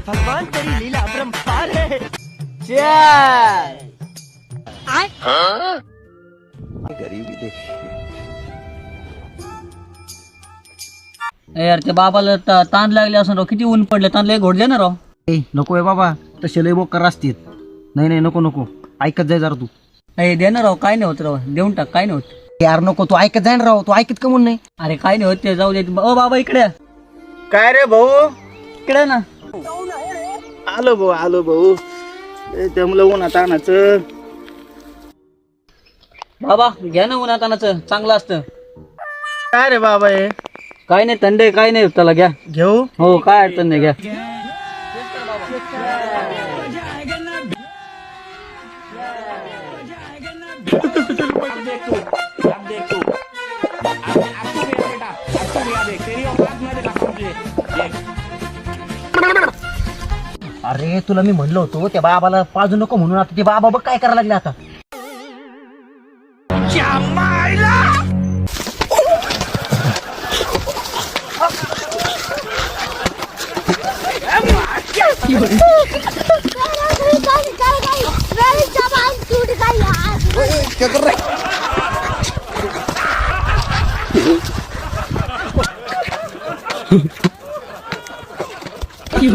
भगवान तेरी लीला अपरंपार है। गरीबी देख यार ते बाबाला ताण लागले असं राव, किती ऊन पडले, ताण लय घोट दे ना राव. नको आहे बाबा, तसे लय बोकर असतील. नाही नाही नको नको, ऐकत जाय जरा तू. दे ना राव, काय नाही होत राव, देऊन टाक, काय नाही होत. यार नको, तू ऐकत जाय ना राव, तू ऐकत का म्हणून नाही. अरे काय नाही होत ते, जाऊ दे. ओ बाबा इकडे या. काय रे भाऊ? इकडे ना. आलो भाऊ. त्यामुळे उन्हात आणायचं. बाबा घ्या ना उन्हातानाचं, चांगलं असतं. काय रे बाबा हे? काय नाही, थंड आहे, काय नाही, त्याला घ्या. घेऊ? हो काय अडचण नाही, घ्या. अरे तुला मी म्हणलं होतो त्या बाबाला पाजू नको म्हणून, आता ते बाबा बघ काय करायला लागले आता. কি